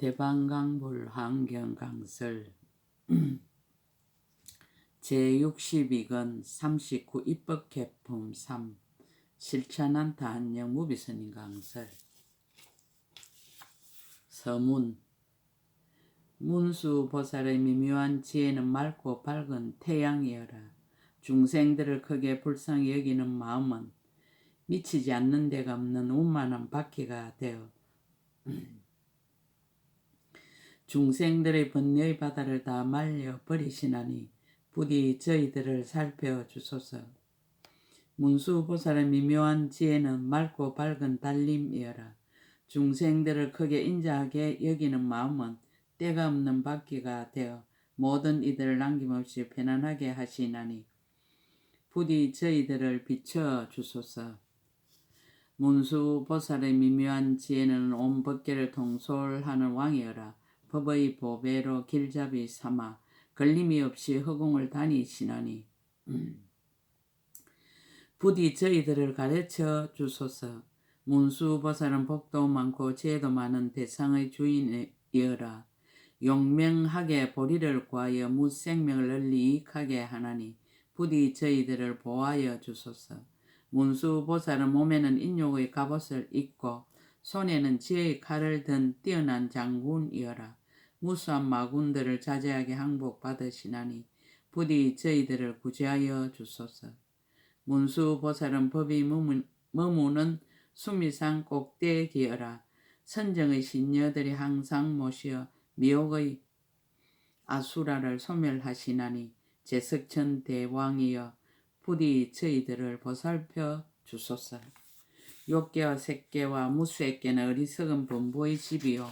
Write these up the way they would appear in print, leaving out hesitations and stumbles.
대방강불 환경강설 제62권 39 입법 개품 3 실천한타 한영 무비스님 강설. 서문. 문수보살의 미묘한 지혜는 맑고 밝은 태양이여라. 중생들을 크게 불쌍히 여기는 마음은 미치지 않는 데가 없는 운만한 바퀴가 되어 중생들의 번뇌의 바다를 다 말려 버리시나니 부디 저희들을 살펴주소서. 문수보살의 미묘한 지혜는 맑고 밝은 달림이여라. 중생들을 크게 인자하게 여기는 마음은 때가 없는 바퀴가 되어 모든 이들을 남김없이 편안하게 하시나니 부디 저희들을 비춰주소서. 문수보살의 미묘한 지혜는 온 법계를 통솔하는 왕이여라. 법의 보배로 길잡이 삼아 걸림이 없이 허공을 다니시나니 부디 저희들을 가르쳐 주소서. 문수보살은 복도 많고 지혜도 많은 대상의 주인이여라. 용맹하게 보리를 구하여 무생명을 널리 이익하게 하나니 부디 저희들을 보호하여 주소서. 문수보살은 몸에는 인욕의 갑옷을 입고 손에는 지혜의 칼을 든 뛰어난 장군이여라. 무수한 마군들을 자제하게 항복받으시나니 부디 저희들을 구제하여 주소서. 문수보살은 법이 머무는 수미산 꼭대기여라. 선정의 신녀들이 항상 모시어 미혹의 아수라를 소멸하시나니 제석천 대왕이여 부디 저희들을 보살펴 주소서. 욕계와 색계와 무수액계는 어리석은 범부의 집이요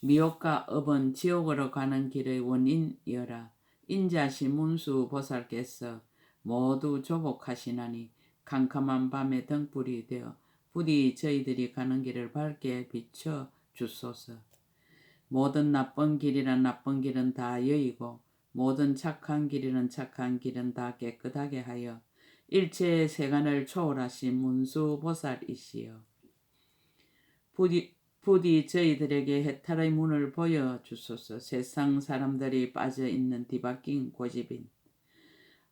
미혹과 업은 지옥으로 가는 길의 원인이여라. 인자하신 문수보살께서 모두 조복하시나니 캄캄한 밤에 등불이 되어 부디 저희들이 가는 길을 밝게 비춰 주소서. 모든 나쁜 길이란 나쁜 길은 다 여의고 모든 착한 길이란 착한 길은 다 깨끗하게 하여 일체의 세간을 초월하신 문수보살이시여 부디 저희들에게 해탈의 문을 보여주소서. 세상 사람들이 빠져있는 뒤바뀐 고집인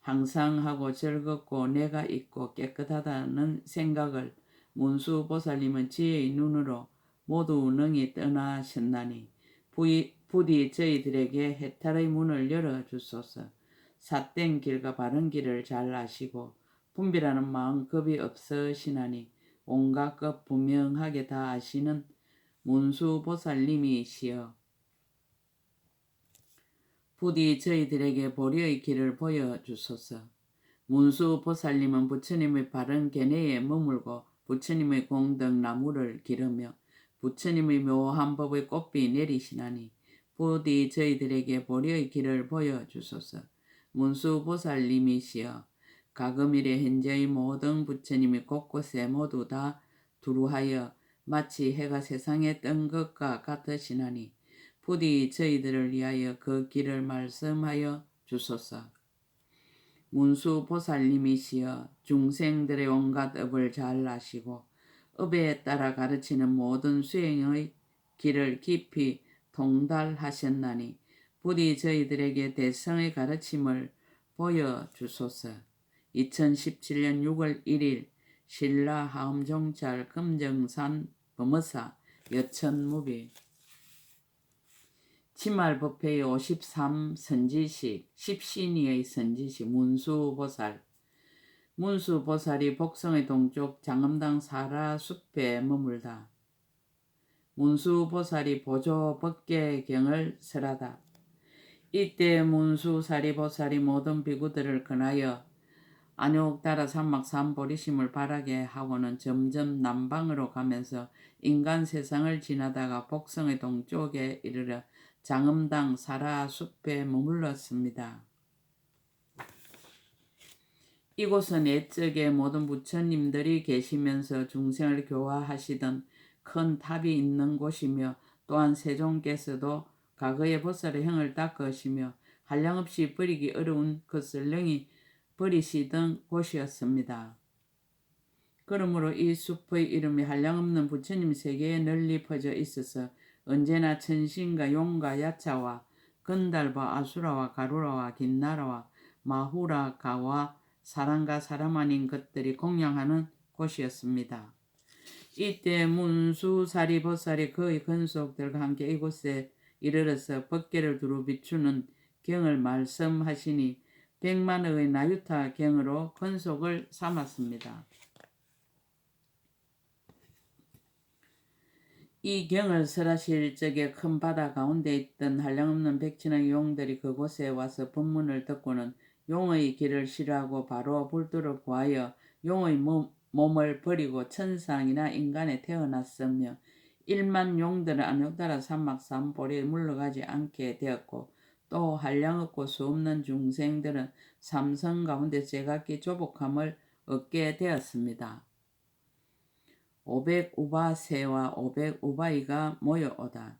항상하고 즐겁고 내가 있고 깨끗하다는 생각을 문수보살님은 지혜의 눈으로 모두 능히 떠나셨나니 부디 저희들에게 해탈의 문을 열어주소서. 삿된 길과 바른 길을 잘 아시고 분별하는 마음 겁이 없으시나니 온갖 것 분명하게 다 아시는 문수보살님이시여 부디 저희들에게 보리의 길을 보여주소서. 문수보살님은 부처님의 바른 견해에 머물고 부처님의 공덕 나무를 기르며 부처님의 묘한 법의 꽃비 내리시나니 부디 저희들에게 보리의 길을 보여주소서. 문수보살님이시여 가금일의 현재의 모든 부처님이 곳곳에 모두 다 두루하여 마치 해가 세상에 뜬 것과 같으시나니 부디 저희들을 위하여 그 길을 말씀하여 주소서. 문수보살님이시여 중생들의 온갖 업을 잘 아시고 업에 따라 가르치는 모든 수행의 길을 깊이 통달하셨나니 부디 저희들에게 대성의 가르침을 보여주소서. 2017년 6월 1일 신라 하음종찰 금정산 범어사 여천무비 치말법회의 53 선지식 10신의의 선지식 문수보살. 문수보살이 복성의 동쪽 장엄당 사라숲에 머물다. 문수보살이 보조 법계경을 설하다. 이때 문수사리보살이 모든 비구들을 권하여 안욕따라 산막 산보리심을 바라게 하고는 점점 남방으로 가면서 인간 세상을 지나다가 복성의 동쪽에 이르러 장엄당 사라숲에 머물렀습니다. 이곳은 옛적에 모든 부처님들이 계시면서 중생을 교화하시던 큰 탑이 있는 곳이며 또한 세종께서도 과거에 보살의 형을 닦으시며 한량없이 버리기 어려운 것을 능히 버리시던 곳이었습니다. 그러므로 이 숲의 이름이 한량없는 부처님 세계에 널리 퍼져 있어서 언제나 천신과 용과 야차와 건달과 아수라와 가루라와 긴나라와 마후라가와 사람과 사람 아닌 것들이 공양하는 곳이었습니다. 이때 문수사리 보살이 그의 근속들과 함께 이곳에 이르러서 법계를 두루 비추는 경을 말씀하시니 100만의 나유타 경으로 근속을 삼았습니다. 이 경을 설하실 적에 큰 바다 가운데 있던 한량없는 백천의 용들이 그곳에 와서 법문을 듣고는 용의 길을 싫어하고 바로 불도를 구하여 용의 몸을 버리고 천상이나 인간에 태어났으며 1만 용들은 안욕따라 산막 산보리에 물러가지 않게 되었고 또 한량없고 수없는 중생들은 삼성 가운데 제각기 조복함을 얻게 되었습니다. 500우바세와 500우바이가 모여오다.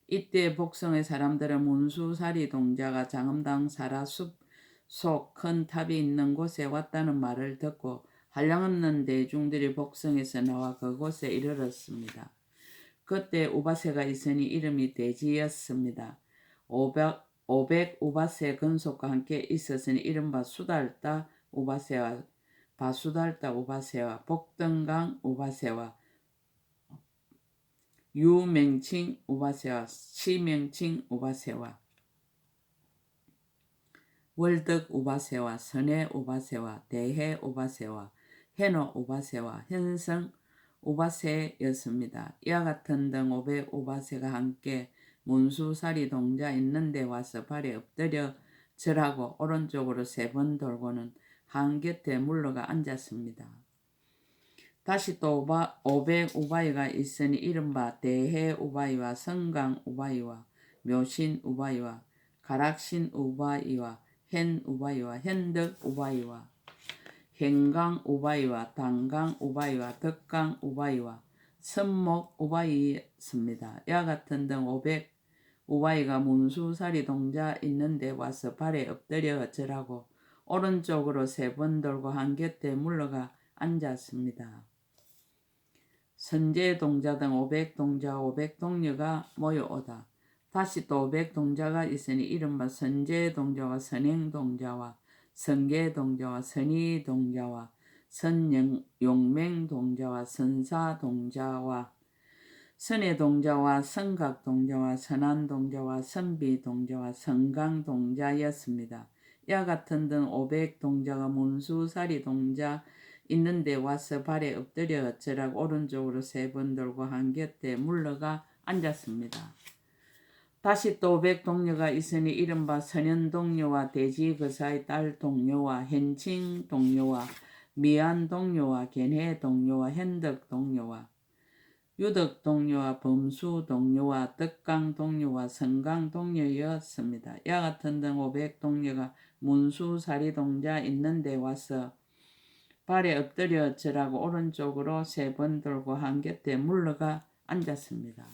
이때 복성의 사람들은 문수사리 동자가 장엄당 사라숲 속 큰 탑이 있는 곳에 왔다는 말을 듣고 한량없는 대중들이 복성에서 나와 그곳에 이르렀습니다. 그때 우바세가 있으니 이름이 대지였습니다. 500우바세 근속과 함께 있었으니 이른바 수달다 우바세와 바수달다 우바세와 복등강 우바세와 유맹칭 우바세와 시명칭 우바세와 월덕 우바세와 선해 우바세와 대해 우바세와 해노 우바세와 현성 우바세였습니다. 이와 같은 등 500 우바세가 함께 문수사리 동자 있는 데 와서 발에 엎드려 절하고 오른쪽으로 3번 돌고는 한 곁에 물러가 앉았습니다. 다시 또 500 우바이가 있으니 이른바 대해 우바이와 성강 우바이와 묘신 우바이와 가락신 우바이와 현 우바이와 현덕 우바이와 현강 우바이와 단강 우바이와 덕강 우바이와 선목 우바이였습니다. 이와 같은 등 500 우바이가 문수사리 동자 있는 데 와서 발에 엎드려 절하고 오른쪽으로 3번 돌고 한 곁에 물러가 앉았습니다. 선제 동자 등 500 동자와 500 동녀가 모여오다. 다시 또 500 동자가 있으니 이른바 선제 동자와 선행 동자와 선계 동자와 선의 동자와 선용맹 동자와 선사 동자와 선의 동자와 성각 동자와 선한 동자와 선비 동자와 성강 동자였습니다. 이와 같은 등 500 동자가 문수사리 동자 있는 데 와서 발에 엎드려 절하고 오른쪽으로 3번 돌고 한 곁에 물러가 앉았습니다. 다시 또 500 동료가 있으니 이른바 선현 동료와 대지 거사의 딸 동료와 현칭 동료와 미안 동료와 견해 동료와 현덕 동료와 유덕 동료와 범수 동료와 덕강 동료와 성강 동료였습니다. 이와 같은 등 500 동료가 문수사리 동자 있는 데 와서 발에 엎드려 절하고 오른쪽으로 3번 돌고 한 곁에 물러가 앉았습니다.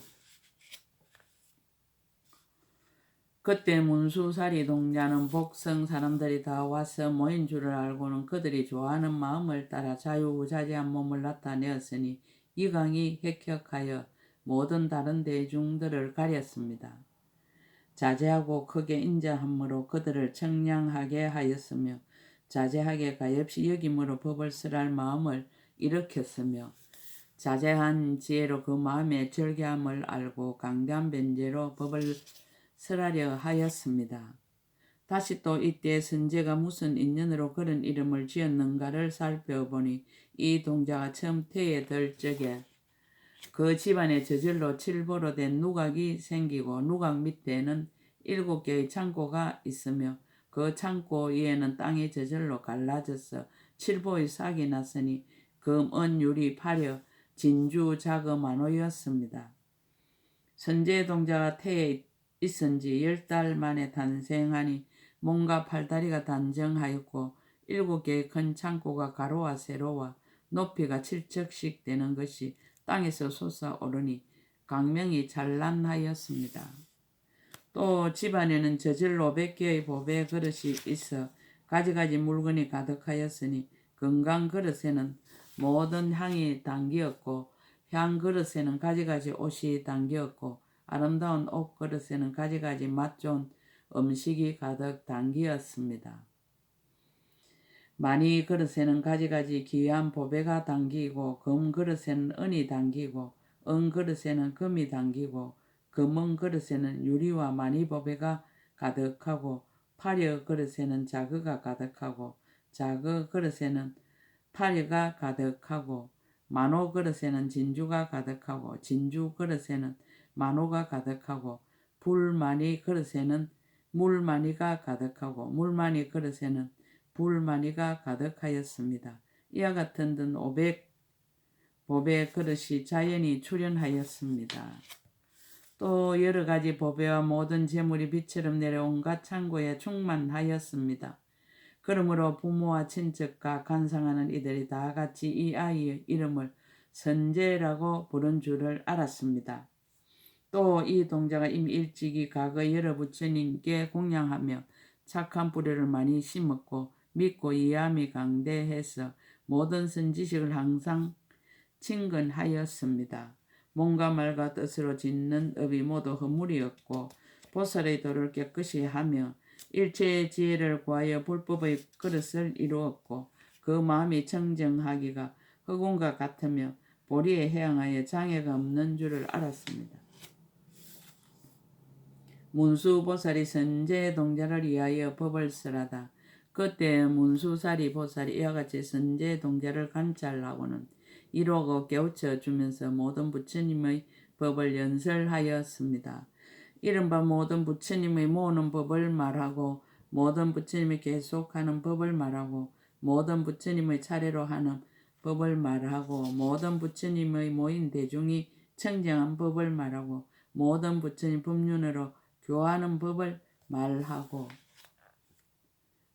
그때 문수사리 동자는 복성 사람들이 다 와서 모인 줄을 알고는 그들이 좋아하는 마음을 따라 자유자재한 몸을 나타내었으니 이강이 획혁하여 모든 다른 대중들을 가렸습니다. 자제하고 크게 인자함으로 그들을 청량하게 하였으며 자제하게 가엾이 여김으로 법을 설할 마음을 일으켰으며 자제한 지혜로 그 마음의 절개함을 알고 강대한 변제로 법을 설하려 하였습니다. 다시 또 이때 선제가 무슨 인연으로 그런 이름을 지었는가를 살펴보니 이 동자가 처음 태에 들 적에 그 집안에 저절로 칠보로 된 누각이 생기고 누각 밑에는 7개의 창고가 있으며 그 창고 위에는 땅이 저절로 갈라져서 칠보의 싹이 났으니 금, 은, 유리, 파려, 진주, 자금, 만호였습니다. 선제 동자가 태에 있은 지 10달 만에 탄생하니 몸과 팔다리가 단정하였고 7개의 큰 창고가 가로와 세로와 높이가 7척씩 되는 것이 땅에서 솟아오르니 강명이 찬란하였습니다. 또 집안에는 저절로 100개의 보배 그릇이 있어 가지가지 물건이 가득하였으니 건강 그릇에는 모든 향이 담기었고 향 그릇에는 가지가지 옷이 담기었고 아름다운 옷 그릇에는 가지가지 맛 좋은 음식이 가득 담기었습니다. 많이 그릇에는 가지가지 귀한 보배가 담기고 금 그릇에는 은이 담기고 은 그릇에는 금이 담기고 금은 그릇에는 유리와 많이 보배가 가득하고 파려 그릇에는 자그가 가득하고 자그 그릇에는 파려가 가득하고 만호 그릇에는 진주가 가득하고 진주 그릇에는 만호가 가득하고 불 많이 그릇에는 물 많이가 가득하고 물 많이 그릇에는 불 많이가 가득하였습니다. 이와 같은 등 500보배 그릇이 자연히 출현하였습니다. 또 여러 가지 보배와 모든 재물이 비처럼 내려 온갖 창고에 충만하였습니다. 그러므로 부모와 친척과 간상하는 이들이 다 같이 이 아이의 이름을 선제라고 부른 줄을 알았습니다. 또 이 동자가 이미 일찍이 과거 여러 부처님께 공양하며 착한 뿌리를 많이 심었고 믿고 이해함이 강대해서 모든 선지식을 항상 친근하였습니다. 몸과 말과 뜻으로 짓는 업이 모두 허물이었고 보살의 도를 깨끗이 하며 일체의 지혜를 구하여 불법의 그릇을 이루었고 그 마음이 청정하기가 흑운과 같으며 보리에 해양하여 장애가 없는 줄을 알았습니다. 문수보살이 선제동자를 위하여 법을 설하다. 그때 문수사리 보살이 이와 같이 선제동자를 관찰하고는 이루고 깨우쳐 주면서 모든 부처님의 법을 연설하였습니다. 이른바 모든 부처님의 모으는 법을 말하고 모든 부처님이 계속하는 법을 말하고 모든 부처님의 차례로 하는 법을 말하고 모든 부처님의 모인 대중이 청정한 법을 말하고 모든 부처님 법륜으로 교화하는 법을 말하고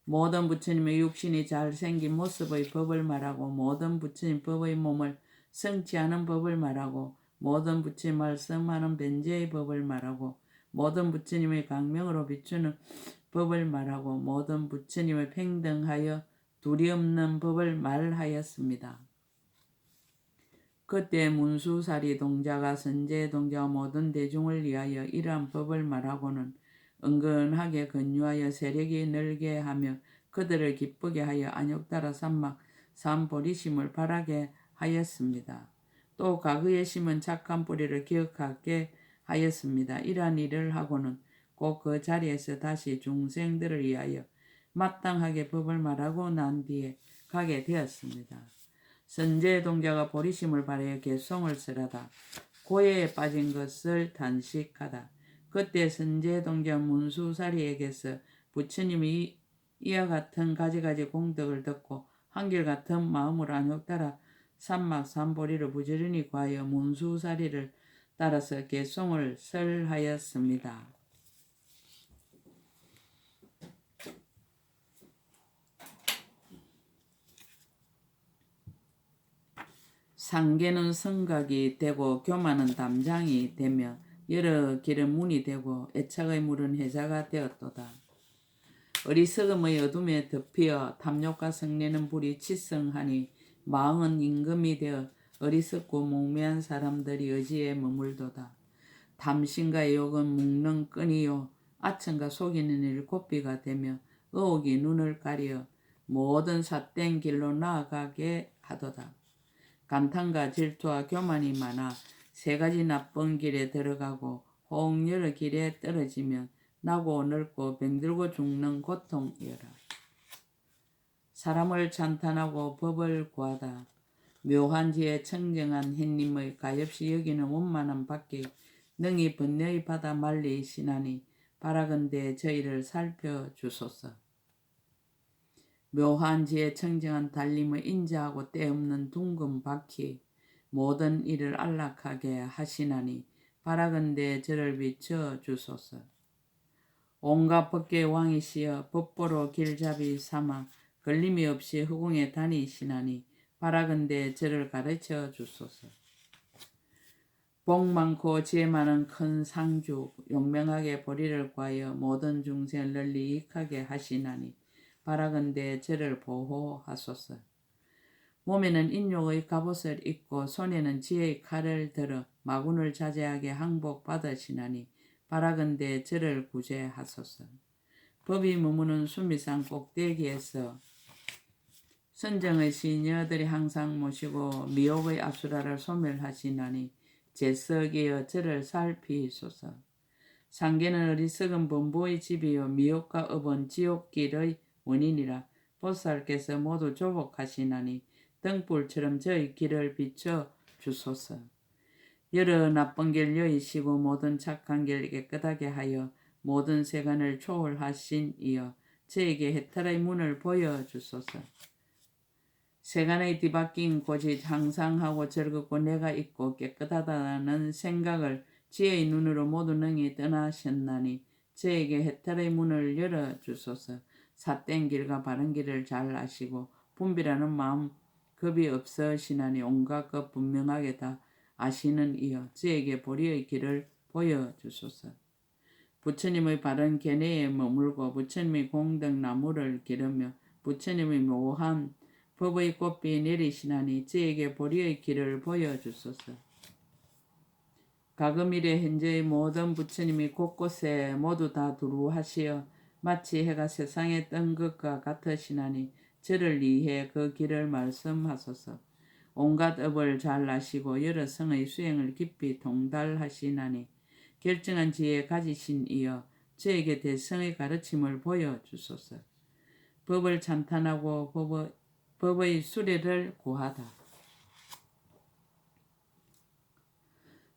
모든 부처님의 육신이 잘생긴 모습의 법을 말하고 모든 부처님 법의 몸을 성취하는 법을 말하고 모든 부처님 말씀하는 변제의 법을 말하고 모든 부처님의 강명으로 비추는 법을 말하고 모든 부처님의 평등하여 둘이 없는 법을 말하였습니다. 그때 문수사리 동자가 선제 동자와 모든 대중을 위하여 이러한 법을 말하고는 은근하게 근유하여 세력이 늘게 하며 그들을 기쁘게 하여 안욕따라 삼막 삼보리심을 바라게 하였습니다. 또 과거에 심은 착한 뿌리를 기억하게 하였습니다. 이러한 일을 하고는 곧 그 자리에서 다시 중생들을 위하여 마땅하게 법을 말하고 난 뒤에 가게 되었습니다. 선제동자가 보리심을 바라여 개송을 설하다. 고해에 빠진 것을 단식하다. 그때 선제동자 문수사리에게서 부처님이 이와 같은 가지가지 공덕을 듣고 한결같은 마음으로 안욕따라 삼막삼보리를 부지런히 구하여 문수사리를 따라서 개송을 설하였습니다. 상계는 성각이 되고 교만은 담장이 되며 여러 길은 문이 되고 애착의 물은 해자가 되었도다. 어리석음의 어둠에 덮여 탐욕과 성내는 불이 치성하니 마음은 임금이 되어 어리석고 몽매한 사람들이 의지에 머물도다. 탐심과 욕은 묶는 끈이요 아첨과 속이는 일곱비가 되며 의혹이 눈을 가려 모든 삿된 길로 나아가게 하도다. 감탄과 질투와 교만이 많아 세 가지 나쁜 길에 들어가고 혹 여러 길에 떨어지면 나고 늙고 병들고 죽는 고통이여라. 사람을 찬탄하고 법을 구하다. 묘한 지에 청정한 햇님의 가엾이 여기는 원만한 밖에 능히 번뇌의 바다 말리시나니 바라건대 저희를 살펴주소서. 묘한 지에 청정한 달림의 인자하고 때없는 둥근 바퀴 모든 일을 안락하게 하시나니 바라건대 저를 비춰 주소서. 온갖 법계의 왕이시여 법보로 길잡이 삼아 걸림이 없이 허공에 다니시나니 바라건대 저를 가르쳐 주소서. 복 많고 지혜 많은 큰 상주 용맹하게 보리를 구하여 모든 중생을 널리 이익하게 하시나니 바라건대 저를 보호하소서. 몸에는 인욕의 갑옷을 입고 손에는 지혜의 칼을 들어 마군을 자제하게 항복받으시나니 바라건대 저를 구제하소서. 법이 머무는 수미산 꼭대기에서 선정의 시녀들이 항상 모시고 미혹의 아수라를 소멸하시나니 제석이여 저를 살피소서. 상계는 어리석은 범보의 집이요 미혹과 업은 지옥길의 원인이라. 보살께서 모두 조복하시나니 등불처럼 저희 길을 비춰 주소서. 여러 나쁜 길 여의시고 모든 착한 길 깨끗하게 하여 모든 세간을 초월하신 이여 저에게 해탈의 문을 보여주소서. 세간의 뒤바뀐 곳이 항상하고 즐겁고 내가 있고 깨끗하다는 생각을 지혜의 눈으로 모두 능히 떠나셨나니 저에게 해탈의 문을 열어주소서. 삿된 길과 바른 길을 잘 아시고 분별하는 마음 겁이 없으시나니 온갖 것 분명하게 다 아시는 이여 저에게 보리의 길을 보여주소서. 부처님의 바른 견해에 머물고 부처님의 공덕 나무를 기르며 부처님의 묘한 법의 꽃비 내리시나니 저에게 보리의 길을 보여주소서. 가금일의 현재의 모든 부처님이 곳곳에 모두 다 두루하시어 마치 해가 세상에 뜬 것과 같으시나니 저를 위해 그 길을 말씀하소서. 온갖 업을 잘 아시고 여러 성의 수행을 깊이 통달하시나니 결정한 지혜 가지신 이여 저에게 대성의 가르침을 보여주소서. 법을 찬탄하고 법의 수레를 구하다.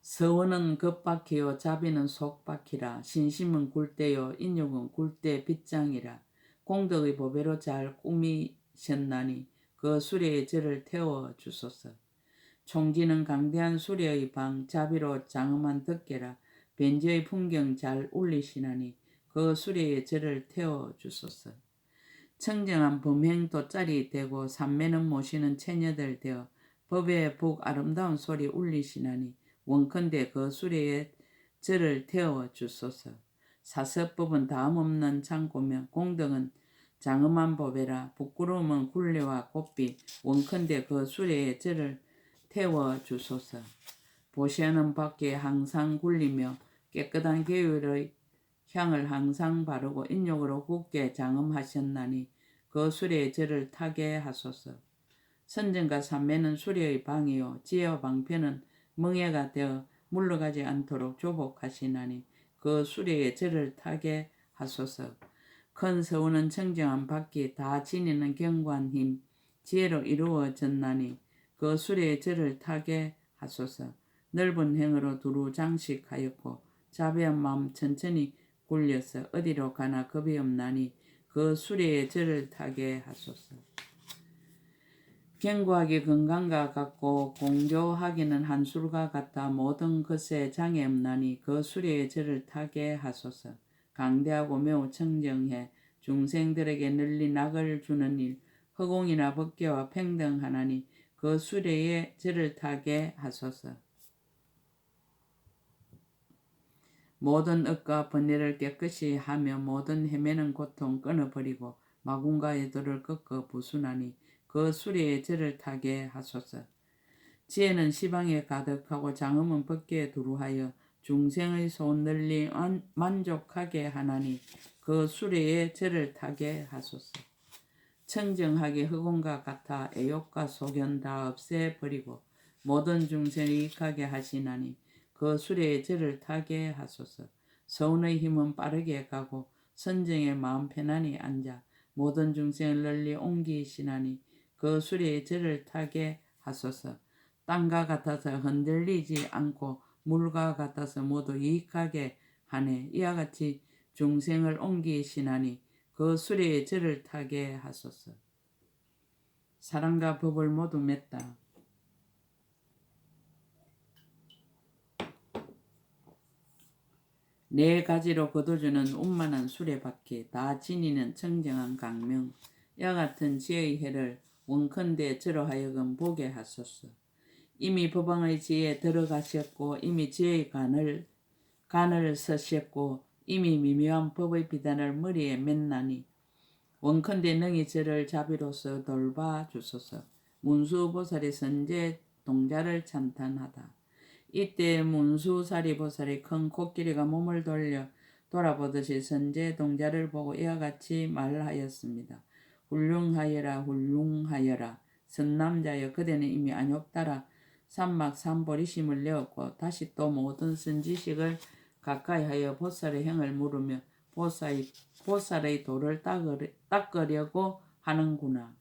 서원은 겉바퀴요 자비는 속바퀴라. 신심은 굴대요 인욕은 굴대 빗장이라. 공덕의 보배로 잘 꾸미셨나니 그 수레에 저를 태워주소서. 총지는 강대한 수레의 방 자비로 장엄한 덮개라. 변지의 풍경 잘 울리시나니 그 수레에 저를 태워주소서. 청정한 범행 돗자리 되고 삼매는 모시는 처녀들 되어 법의 복 아름다운 소리 울리시나니 원컨대 그 수레에 저를 태워주소서. 사서법은 다음없는 창고며 공덕은 장엄한 법이라. 부끄러움은 굴레와 곱비 원컨대 그 수레에 저를 태워주소서. 보시하는 밖에 항상 굴리며 깨끗한 계율의 향을 항상 바르고 인욕으로 굳게 장엄하셨나니 그 수레에 저를 타게 하소서. 선정과 삼매는 수레의 방이요 지혜와 방편은 멍에가 되어 물러가지 않도록 조복하시나니 그 수레에 저를 타게 하소서. 큰 서원은 청정한 바퀴 다 지니는 견고한 힘 지혜로 이루어졌나니 그 수레에 저를 타게 하소서. 넓은 행으로 두루 장식하였고 자비한 마음 천천히 굴려서 어디로 가나 겁이 없나니 그 수레에 저를 타게 하소서. 견고하게 건강과 같고 공교하기는 한술과 같아 모든 것에 장애 없나니 그 수레에 저를 타게 하소서. 강대하고 매우 청정해 중생들에게 널리 낙을 주는 일 허공이나 법계와 평등하나니 그 수레에 저를 타게 하소서. 모든 억과 번뇌를 깨끗이 하며 모든 헤매는 고통 끊어버리고 마군과 애도를 꺾어 부순하니 그 수레에 저를 타게 하소서. 지혜는 시방에 가득하고 장엄은 법계에 두루하여 중생의 소원 널리 만족하게 하나니 그 수레에 저를 타게 하소서. 청정하게 흑원과 같아 애욕과 소견 다 없애버리고 모든 중생을 이익하게 하시나니 그 수레에 저를 타게 하소서. 서운의 힘은 빠르게 가고 선정의 마음 편안히 앉아 모든 중생을 널리 옮기시나니 그 수레에 저를 타게 하소서. 땅과 같아서 흔들리지 않고 물과 같아서 모두 이익하게 하네. 이와 같이 중생을 옮기시나니 그 수레에 저를 타게 하소서. 사랑과 법을 모두 맺다. 네 가지로 거둬주는 운만한 수레바퀴 다 지니는 청정한 강명 이와 같은 지혜의 해를 원컨대 저로 하여금 보게 하소서. 이미 법왕의 지혜에 들어가셨고 이미 지혜의 간을 서셨고 이미 미묘한 법의 비단을 머리에 맸나니 원컨대 능히 저를 자비로서 돌봐 주소서. 문수보살이 선제 동자를 찬탄하다. 이때 문수사리보살이 큰 코끼리가 몸을 돌아보듯이 선제동자를 보고 이와 같이 말하였습니다. 훌륭하여라 훌륭하여라. 선남자여 그대는 이미 안욕따라 삼막삼보리심을 내었고 다시 또 모든 선지식을 가까이 하여 보살의 행을 물으며 보살의 도를 닦으려고 하는구나.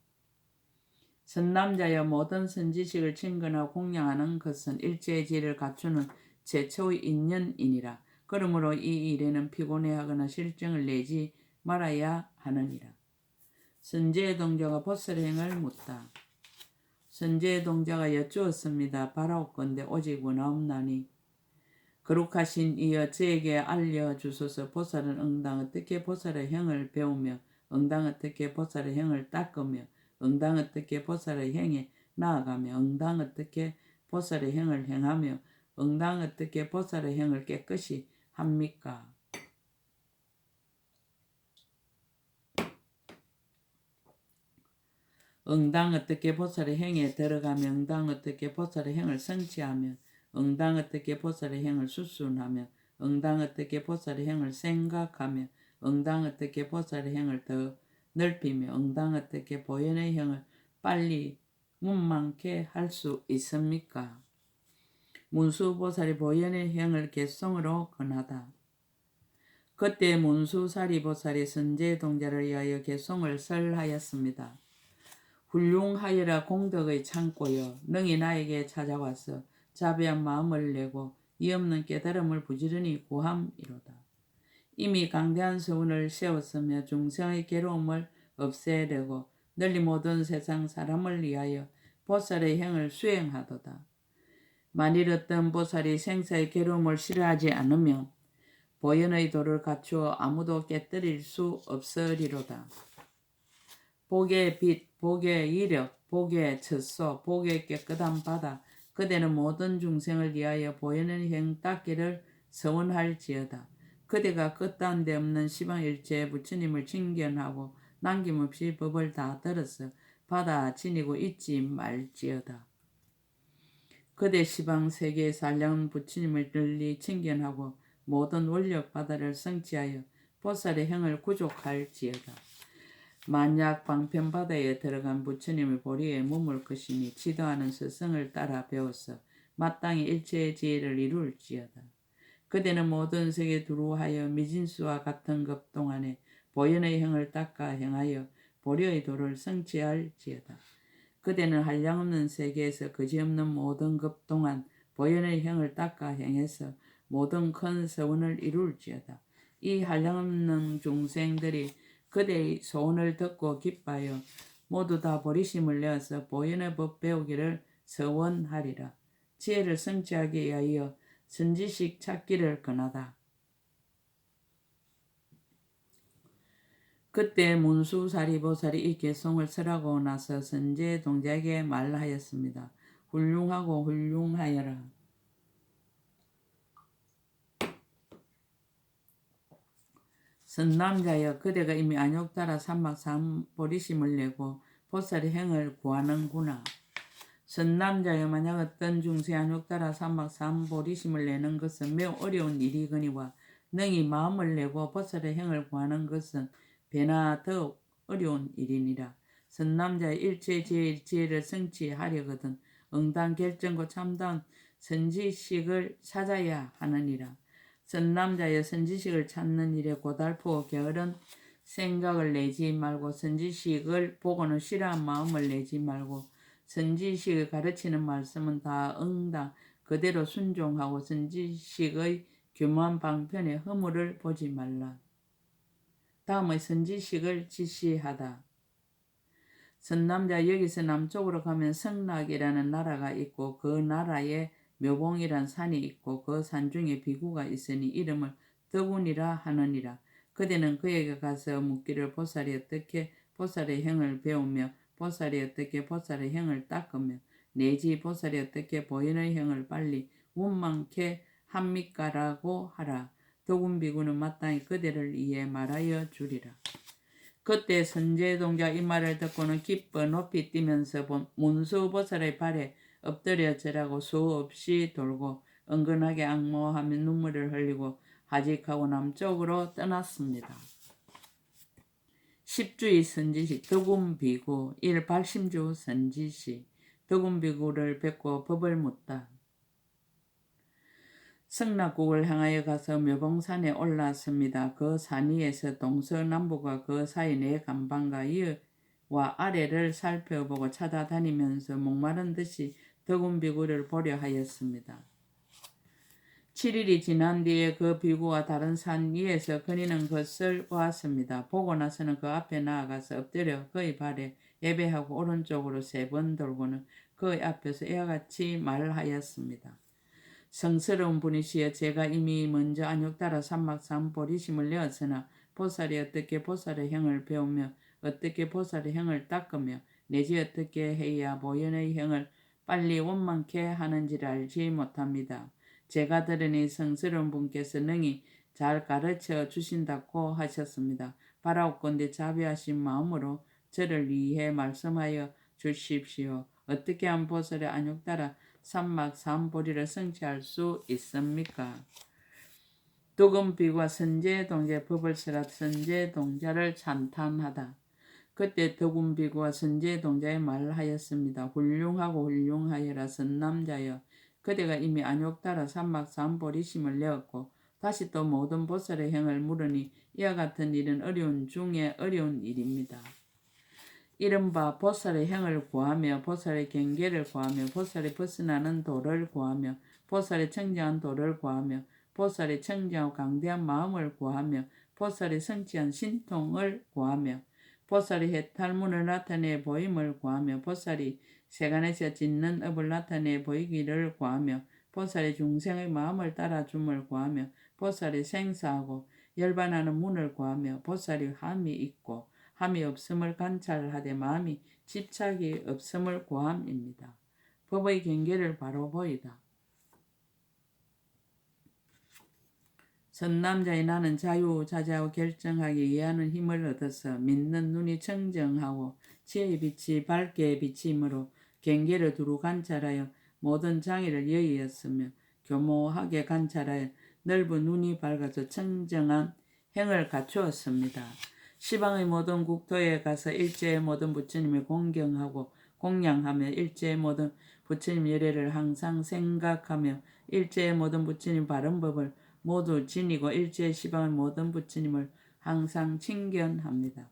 선남자여 모든 선지식을 친근하고 공양하는 것은 일체의 지혜를 갖추는 최초의 인연이니라. 그러므로 이 일에는 피곤해하거나 실증을 내지 말아야 하느니라. 선제의 동자가 보살의 행을 묻다. 선제의 동자가 여쭈었습니다. 바라옵건대 오직 원하옵나니 거룩하신 이여 저에게 알려주소서. 보살은 응당 어떻게 보살의 행을 배우며 응당 어떻게 보살의 행을 닦으며 응당 어떻게 보살의 행에 나아가며 응당 어떻게 보살의 행을 행하며 응당 어떻게 보살의 행을 깨끗이 합니까? 응당 어떻게 보살의 행에 들어가며 응당 어떻게 보살의 행을 성취하며 응당 어떻게 보살의 행을 수순하며 응당 어떻게 보살의 행을 생각하며 응당 어떻게 보살의 행을 더 넓히며 응당 어떻게 보현의 행을 빨리 문망케 할 수 있습니까? 문수보살이 보현의 행을 개성으로 권하다. 그때 문수사리보살이 선제동자를 위하여 개성을 설하였습니다. 훌륭하여라 공덕의 창고여 능히 나에게 찾아와서 자비한 마음을 내고 이 없는 깨달음을 부지런히 구함이로다. 이미 강대한 서원을 세웠으며 중생의 괴로움을 없애려고 널리 모든 세상 사람을 위하여 보살의 행을 수행하도다. 만일 어떤 보살이 생사의 괴로움을 싫어하지 않으면 보현의 도를 갖추어 아무도 깨뜨릴 수 없으리로다. 복의 빛, 복의 이력, 복의 처소, 복의 깨끗한 바다, 그대는 모든 중생을 위하여 보현의 행 닦기를 서원할지어다. 그대가 끝단 데 없는 시방일체의 부처님을 칭견하고 남김없이 법을 다 들어서 받아 지니고 잊지 말지어다. 그대 시방세계의 산량 부처님을 널리 칭견하고 모든 원력 바다를 성취하여 보살의 행을 구족할지어다. 만약 방편바다에 들어간 부처님의 보리에 머물 것이니 지도하는 스승을 따라 배워서 마땅히 일체의 지혜를 이룰지어다. 그대는 모든 세계 두루하여 미진수와 같은 급 동안에 보현의 행을 닦아 행하여 보리의 도를 성취할지어다. 그대는 한량없는 세계에서 그지없는 모든 급 동안 보현의 행을 닦아 행해서 모든 큰 서원을 이룰지어다. 이 한량없는 중생들이 그대의 소원을 듣고 기뻐하여 모두 다 보리심을 내어서 보현의 법 배우기를 서원하리라. 지혜를 성취하기 위하여 선지식 찾기를 권하다. 그때 문수사리보살이 이 개송을 설하고 나서 선제동자에게 말하였습니다. 훌륭하고 훌륭하여라. 선남자여 그대가 이미 안욕따라 삼막삼보리심을 내고 보살의 행을 구하는구나. 선남자여 만약 어떤 중세 안욕따라 삼막삼보리심을 내는 것은 매우 어려운 일이거니와 능히 마음을 내고 보살의 행을 구하는 것은 배나 더욱 어려운 일이니라. 선남자의 일체 지혜를 성취하려거든 응당 결정고 참다운 선지식을 찾아야 하느니라. 선남자여 선지식을 찾는 일에 고달프고 게으른 생각을 내지 말고 선지식을 보고는 싫어한 마음을 내지 말고 선지식을 가르치는 말씀은 다 응당 그대로 순종하고 선지식의 교묘한 방편에 허물을 보지 말라. 다음의 선지식을 지시하다. 선남자 여기서 남쪽으로 가면 성락이라는 나라가 있고 그 나라에 묘봉이란 산이 있고 그 산중에 비구가 있으니 이름을 덕운이라 하느니라. 그대는 그에게 가서 묻기를 보살이 어떻게 보살의 행을 배우며 보살이 어떻게 보살의 행을 닦으며 내지 보살이 어떻게 보현의 행을 빨리 원망케 합니까? 라고 하라. 덕운 비구는 마땅히 그대를 이해 말하여 주리라. 그때 선제동자 이 말을 듣고는 기뻐 높이 뛰면서 문수보살의 발에 엎드려 절하고 수없이 돌고 은근하게 악모하며 눈물을 흘리고 하직하고 남쪽으로 떠났습니다. 10주의 선지시 덕운비구 1발심주 선지시 덕운비구를 뵙고 법을 묻다. 성락국을 향하여 가서 묘봉산에 올랐습니다. 그 산 위에서 동서남북과 그 사이 네 간방과 위와 아래를 살펴보고 찾아다니면서 목마른 듯이 덕운비구를 보려 하였습니다. 7일이 지난 뒤에 그 비구와 다른 산 위에서 그니는 것을 보았습니다. 보고 나서는 그 앞에 나아가서 엎드려 그의 발에 예배하고 오른쪽으로 3번 돌고는 그의 앞에서 이와 같이 말하였습니다. 성스러운 분이시여, 제가 이미 먼저 안욕 따라 삼막삼보리심을 내었으나 보살이 어떻게 보살의 형을 배우며 어떻게 보살의 형을 닦으며 내지 어떻게 해야 보현의 형을 빨리 원만케 하는지를 알지 못합니다. 제가 들으니 성스러운 분께서 능히 잘 가르쳐 주신다고 하셨습니다. 바라옵건대 자비하신 마음으로 저를 위해 말씀하여 주십시오. 어떻게 한 보살의 안욕 따라 삼막삼보리를 성취할 수 있습니까? 덕운비구와 선제동자의 법을 설하 선제동자를 찬탄하다. 그때 덕운비구와 선제동자의 말을 하였습니다. 훌륭하고 훌륭하여라 선남자여, 그대가 이미 안욕 따라 삼막삼보리심을 내었고 다시 또 모든 보살의 형을 물으니 이와 같은 일은 어려운 중에 어려운 일입니다. 이른바 보살의 형을 구하며 보살의 경계를 구하며 보살이 벗어나는 도를 구하며 보살의 청정한 도를 구하며 보살의 청정하고 강대한 마음을 구하며 보살이 성취한 신통을 구하며 보살이 해탈문을 나타내 보임을 구하며 보살이 세간에서 짓는 업을 나타내 보이기를 구하며 보살이 중생의 마음을 따라줌을 구하며 보살이 생사하고 열반하는 문을 구하며 보살이 함이 있고 함이 없음을 관찰하되 마음이 집착이 없음을 구함입니다. 법의 경계를 바로 보이다. 선남자의 나는 자유자재하고 결정하기 이해하는 힘을 얻어서 믿는 눈이 청정하고 지혜의 빛이 밝게 비치므로 경계를 두루 관찰하여 모든 장애를 여의었으며 교모하게 관찰하여 넓은 눈이 밝아서 청정한 행을 갖추었습니다. 시방의 모든 국토에 가서 일제의 모든 부처님을 공경하고 공양하며 일제의 모든 부처님 열애를 항상 생각하며 일제의 모든 부처님 바른 법을 모두 지니고 일제의 시방의 모든 부처님을 항상 칭견합니다.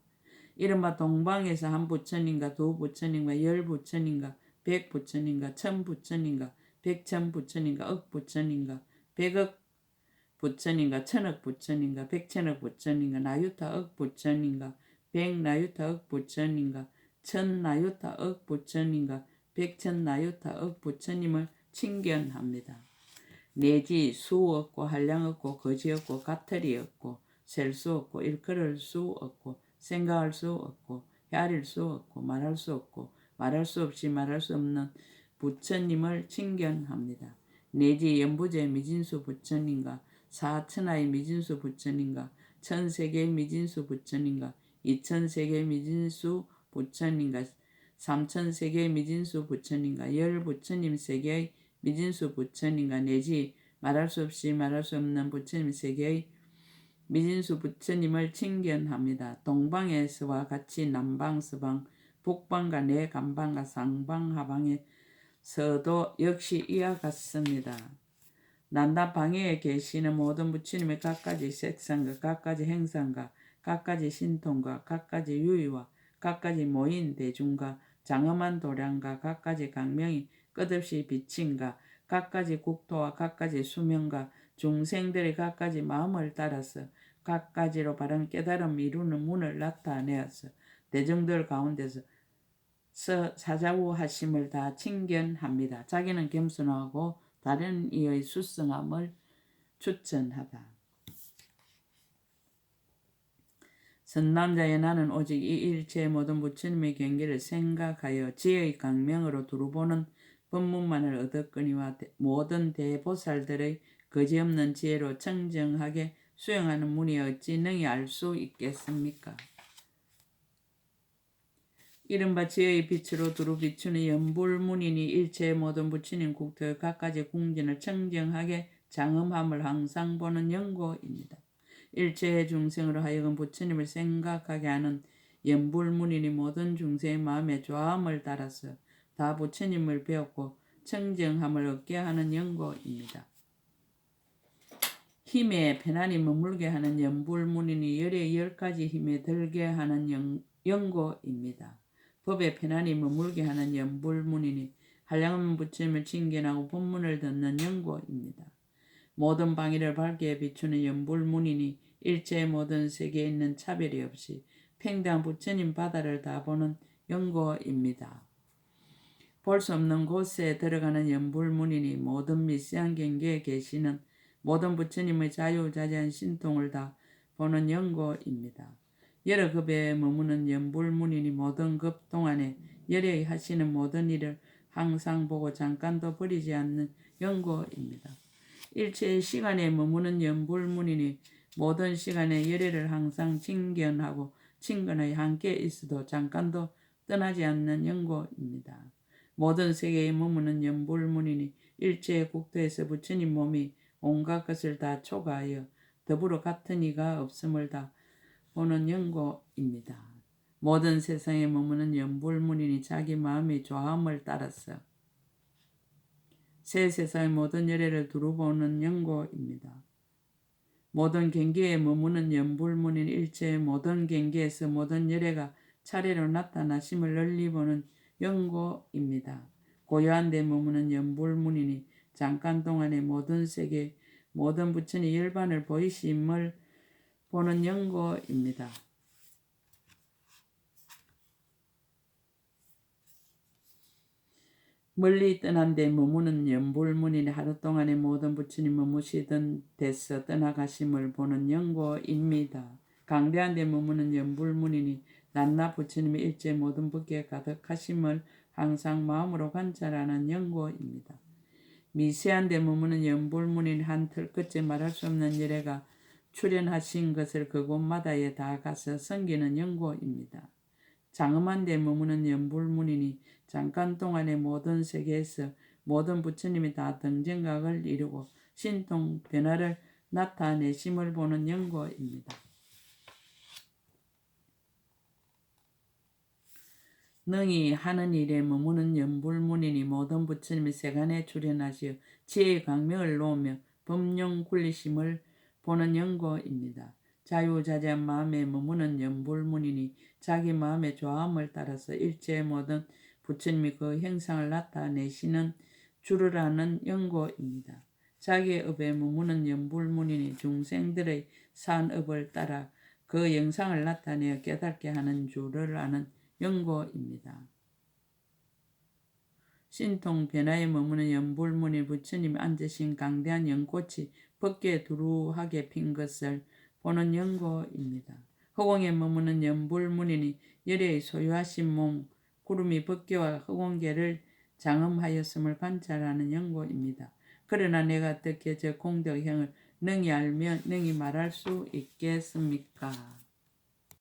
이른바 동방에서 한 부처님과 두 부처님과 10부처님과 100부처님과 1000부처님과 100,000부처님과 억 부처님과 100억 부처님과 1000억 부처님과 100,000억 부처님과 나유타 억 부처님과 100나유타 억 부처님과 1000나유타 억 부처님과 100,000나유타 억 부처님을 칭견합니다. 내지 수 없고 한량 없고 거지 없고 가틀이 없고 셀 수 없고 일컬을 수 없고 생각할 수 없고 헤아릴 수 없고 말할 수 없고 말할 수 없이 말할 수 없는 부처님을 칭견합니다. 내지 연부제 미진수 부처님과 사천하의 미진수 부처님과 천세계의 미진수 부처님과 이천세계의 미진수 부처님과 삼천세계의 미진수 부처님과 열부처님 세계의 미진수 부처님과 내지 말할 수 없이 말할 수 없는 부처님 세계의 미진수 부처님을 칭견합니다. 동방에서와 같이 남방, 서방, 북방과 내간방과 상방, 하방에서도 역시 이와 같습니다. 난다방해에 계시는 모든 부처님의 각가지 색상과 각가지 행상과 각가지 신통과 각가지 유의와 각가지 모인 대중과 장엄한 도량과 각가지 강명이 끝없이 비친가 각가지 국토와 각가지 수명과 중생들의 각가지 마음을 따라서 각가지로 바른 깨달음 이루는 문을 나타내어서 대중들 가운데서 사자우하심을 다 칭견합니다. 자기는 겸손하고 다른 이의 수성함을 추천하다. 선남자의 나는 오직 이 일체의 모든 부처님의 경계를 생각하여 지혜의 강명으로 두루보는 법문만을 얻었거니와 모든 대보살들의 거지없는 지혜로 청정하게 수용하는 문이 어찌 능히 알 수 있겠습니까? 이른바 지혜의 빛으로 두루 비추는 연불문이니 일체의 모든 부처님 국토의 갖가지 궁전을 청정하게 장엄함을 항상 보는 연고입니다. 일체의 중생으로 하여금 부처님을 생각하게 하는 연불문이니 모든 중생의 마음에 조함을 따라서 다 부처님을 배웠고 청정함을 얻게 하는 연고입니다. 힘에 편안히 머물게 하는 연불문이니 열의 10가지 힘에 들게 하는 연고입니다. 법에 편안히 머물게 하는 연불문이니 한량한 부처님을 칭견하고 본문을 듣는 연고입니다. 모든 방위를 밝게 비추는 연불문이니 일체의 모든 세계에 있는 차별이 없이 평등한 부처님 바다를 다 보는 연고입니다. 볼 수 없는 곳에 들어가는 연불문이니 모든 미세한 경계에 계시는 모든 부처님의 자유자재한 신통을 다 보는 연고입니다. 여러 급에 머무는 연불문이니 모든 급 동안에 열의 하시는 모든 일을 항상 보고 잠깐도 버리지 않는 연고입니다. 일체의 시간에 머무는 연불문이니 모든 시간에 열애를 항상 칭견하고 친근하여 함께 있어도 잠깐도 떠나지 않는 연고입니다. 모든 세계에 머무는 연불문이니 일체의 국토에서 부처님 몸이 온갖 것을 다 초과하여 더불어 같은 이가 없음을 다 보는 연고입니다. 모든 세상에 머무는 연불문이니 자기 마음의 조함을 따라서 새 세상의 모든 열애를 두루 보는 연고입니다. 모든 경계에 머무는 연불문인 일체의 모든 경계에서 모든 열애가 차례로 나타나심을 널리 보는 연고입니다. 고요한 데 머무는 연불문이니 잠깐 동안의 모든 세계 모든 부처님 열반을 보이심을 보는 연고입니다. 멀리 떠난 데 머무는 연불문이니 하루 동안의 모든 부처님 머무시던 데서 떠나가심을 보는 연고입니다. 강대한 데 머무는 연불문이니 낮낮 부처님의 일체 모든 법계에 가득하심을 항상 마음으로 관찰하는 연고입니다. 미세한 데 머무는 연불문인 한 털끝에 말할 수 없는 열애가 출현하신 것을 그곳마다에 다 가서 섬기는 연고입니다. 장엄한 데 머무는 연불문이니 잠깐 동안의 모든 세계에서 모든 부처님이 다 등정각을 이루고 신통 변화를 나타내심을 보는 연고입니다. 능히 하는 일에 머무는 연불문이니 모든 부처님이 세간에 출현하시어 지혜의 강명을 놓으며 법령 굴리심을 보는 연고입니다. 자유자재한 마음에 머무는 연불문이니 자기 마음의 조함을 따라서 일체의 모든 부처님이 그 형상을 나타내시는 줄을 아는 연고입니다. 자기의 업에 머무는 연불문이니 중생들의 산 업을 따라 그 영상을 나타내어 깨닫게 하는 줄을 아는 연고입니다. 신통 변화에 머무는 연불문이 부처님이 앉으신 강대한 연꽃이 법계에 두루하게 핀 것을 보는 연고입니다. 허공에 머무는 연불문이니 열애의 소유하신 몸 구름이 법계와 허공계를 장엄하였음을 관찰하는 연고입니다. 그러나 내가 어떻게 저 공덕형을 능히 알며 능히 말할 수 있겠습니까?